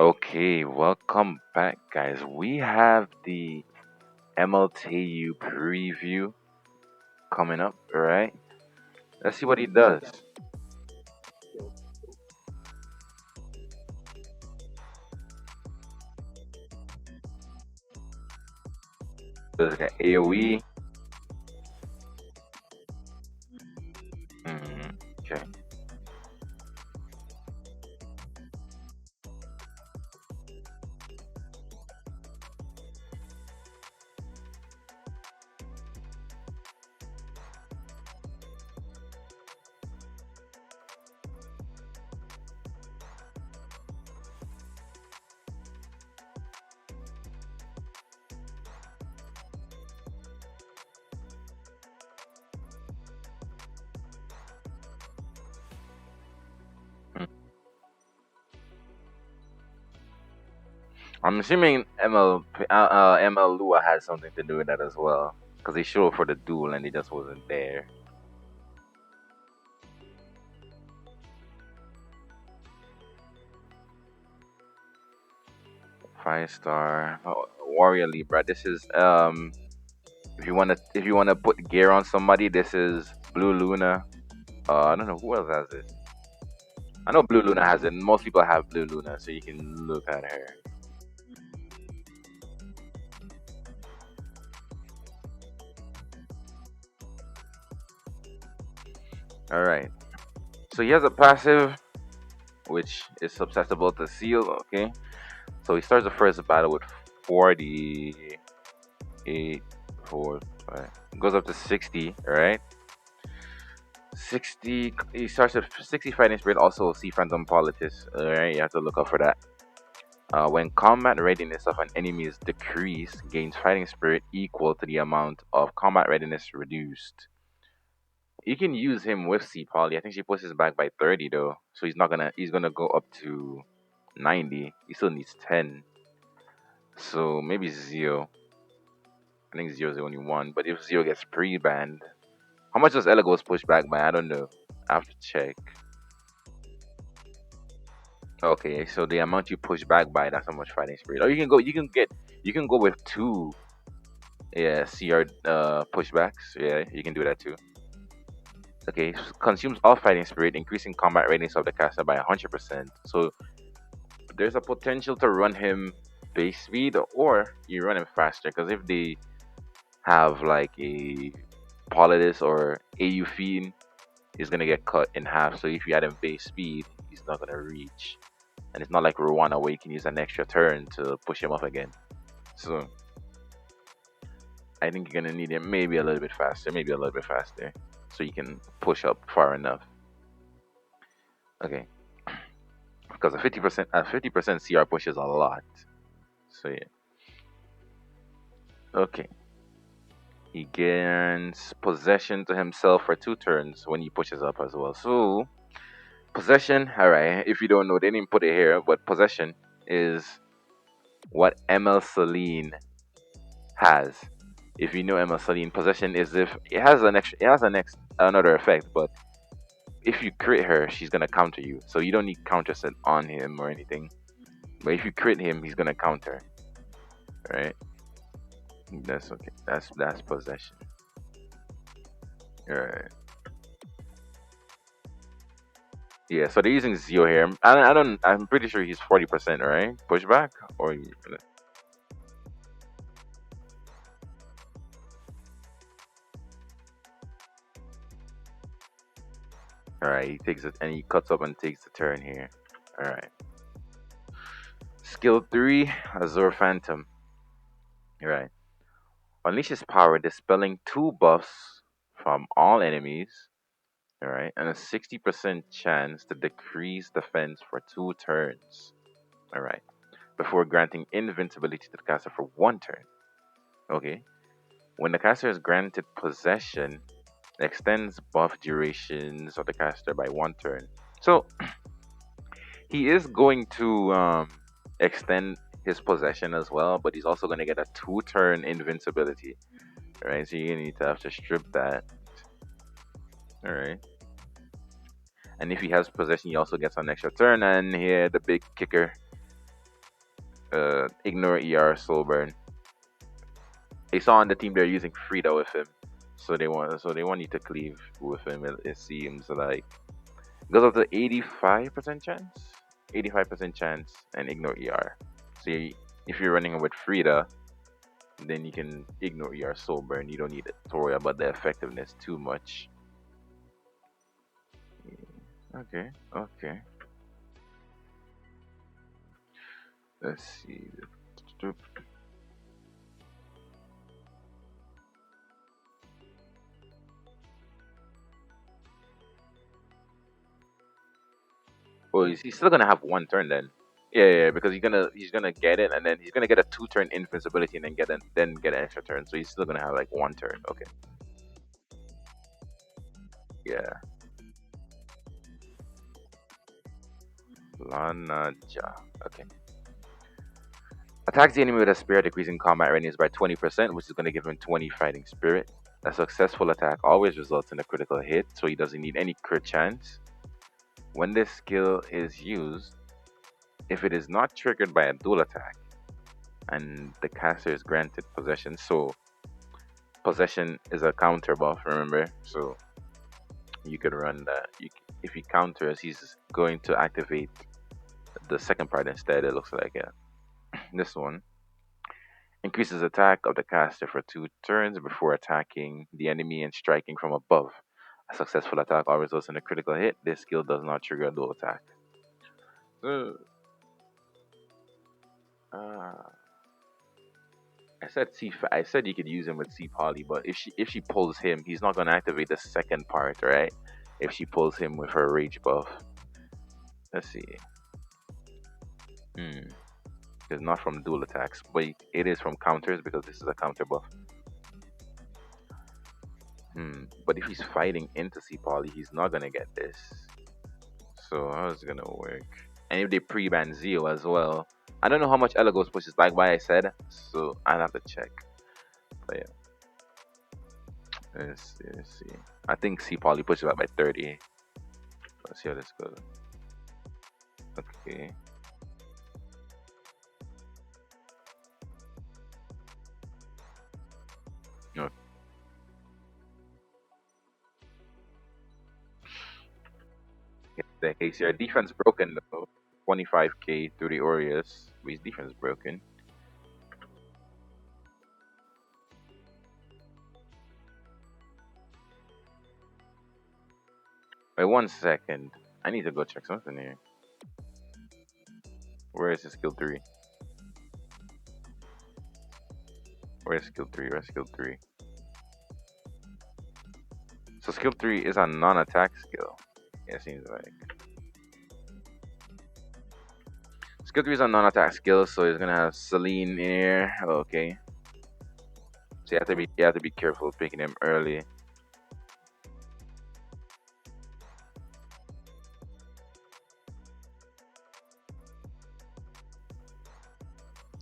Okay, welcome back, guys. We have the MLTU preview coming up, all right? Let's see what he does. Does it AoE? Okay. Hmm. I'm assuming ML Lua has something to do with that as well, because he showed up for the duel and he just wasn't there. Five star Warrior Libra. This is if you wanna put gear on somebody, this is Blue Luna. I don't know who else has it. I know Blue Luna has it. Most people have Blue Luna, so you can look at her. All right. So he has a passive, which is susceptible to seal. Okay. So he starts the first battle with 48, 4, 5. Goes up to 60. All right. 60. He starts with 60 fighting spirit. Also, see Phantom Politis. All right. You have to look out for that. When combat readiness of an enemy is decreased, gains fighting spirit equal to the amount of combat readiness reduced. You can use him with C Poly. I think she pushes back by 30 though. So he's gonna go up to 90. He still needs 10. So maybe Zio. I think Zio's the only one. But if Zio gets pre-banned, how much does Elagos push back by? I don't know. I have to check. Okay, so the amount you push back by, that's how much fighting spirit. Or you can go with two, yeah, CR pushbacks. Yeah, you can do that too. Okay, consumes all fighting spirit, increasing combat ratings of the caster by 100%. So there's a potential to run him base speed, or you run him faster. Because if they have like a Politis or AU Fiend, he's gonna get cut in half. So if you add him base speed, he's not gonna reach. And it's not like Rwanda where you can use an extra turn to push him up again. So I think you're gonna need him maybe a little bit faster, so you can push up far enough. Okay, because a 50% CR push is a lot. So yeah. Okay. He gains possession to himself for 2 turns when he pushes up as well. So possession, alright. If you don't know, they didn't put it here, but possession is what ML Celine has. If you know ML Celine, possession is if it has another effect, but if you crit her, she's gonna counter you. So you don't need counter set on him or anything. But if you crit him, he's gonna counter. Right? That's okay. That's possession. Alright. Yeah, so they're using Zio here. I don't. I'm pretty sure he's 40%, right? Pushback or all right. He takes it and he cuts up and takes the turn here. All right. Skill 3, Azure Phantom. All right. Unleashes power, dispelling 2 buffs from all enemies. All right, and a 60% chance to decrease defense for 2 turns. All right, before granting invincibility to the caster for 1 turn. Okay. When the caster is granted possession, extends buff durations of the caster by 1 turn. So he is going to extend his possession as well, but he's also going to get a 2 turn invincibility. All right, so you're gonna need to have to strip that. All right, and if he has possession, he also gets an extra turn. And here, the big kicker: Ignore ER Soul Burn. They saw on the team they're using Frida with him, so they want you to cleave with him. It seems like it goes up to 85% chance, 85% chance, and ignore ER. So if you're running with Frida, then you can ignore ER Soul Burn. You don't need to worry about the effectiveness too much. Okay, okay. Let's see. Well, he's still gonna have one turn then. Yeah, yeah, yeah, because he's gonna get it, and then he's gonna get a two-turn invincibility, and then get an extra turn. So he's still gonna have like one turn. Okay. Yeah. Lanaja. Okay. Attacks the enemy with a spear, decreasing combat readiness by 20%, which is gonna give him 20 fighting spirit. A successful attack always results in a critical hit, so he doesn't need any crit chance. When this skill is used, if it is not triggered by a dual attack, and the caster is granted possession, so possession is a counter buff, remember? So you could run that. If he counters, he's going to activate the second part instead. It looks like, yeah. This one increases attack of the caster for 2 turns before attacking the enemy and striking from above. A successful attack always results in a critical hit. This skill does not trigger a dual attack. So, uh, I said you could use him with C Poly, but if she pulls him, he's not gonna activate the second part, right? If she pulls him with her rage buff. Let's see. Hmm. It's not from dual attacks, but it is from counters because this is a counter buff. But if he's fighting into C Poly, he's not gonna get this. So how's it gonna work? And if they pre-ban Zio as well, I don't know how much Elagos pushes back by I said, so I'll have to check. But yeah, let's see. I think C Poly pushes back by 30. Let's see how this goes. Okay. The case here. Defense broken though. 25k to the Aureus. But his defense broken. Wait 1 second. I need to go check something here. Where is his skill 3? Where's skill 3? Where's skill 3? So skill 3 is a non-attack skill. Yeah, it seems like. Skill 3 is a non-attack skill, so he's gonna have Celine in here. Okay. So you have to be careful picking him early.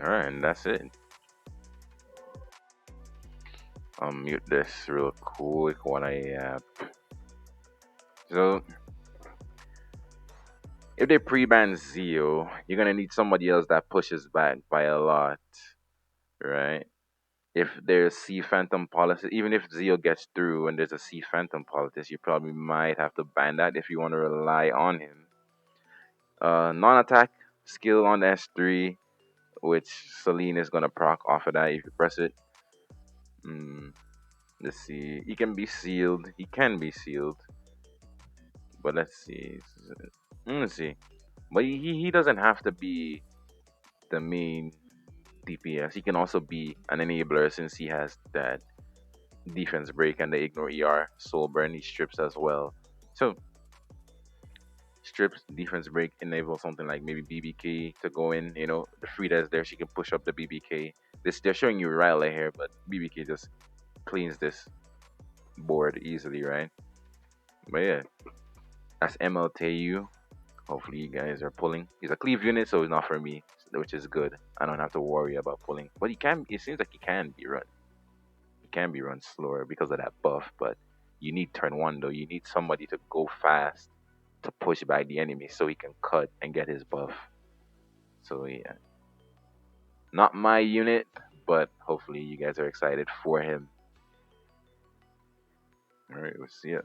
Alright, and that's it. I'll mute this real quick when I so if they pre-ban Zio, you're gonna need somebody else that pushes back by a lot, right? If there's C Phantom policy, even if Zio gets through and there's a C Phantom policy, you probably might have to ban that if you want to rely on him. Non-attack skill on S3, which Celine is gonna proc off of that if you press it. Mm, let's see. He can be sealed. He can be sealed, but let's see. Let's see. But he doesn't have to be the main DPS. He can also be an enabler since he has that defense break and the ignore ER soul burn. He strips as well. So strips, defense break, enable something like maybe BBK to go in. The Frida is there. She can push up the BBK. They're showing you Riley here, but BBK just cleans this board easily, right? But yeah, that's ML Taeyou. Hopefully you guys are pulling. He's a cleave unit, so it's not for me, which is good. I don't have to worry about pulling. But he can. It seems like he can be run. He can be run slower because of that buff. But you need turn one though. You need somebody to go fast to push back the enemy so he can cut and get his buff. So yeah. Not my unit, but hopefully you guys are excited for him. All right, we'll see ya.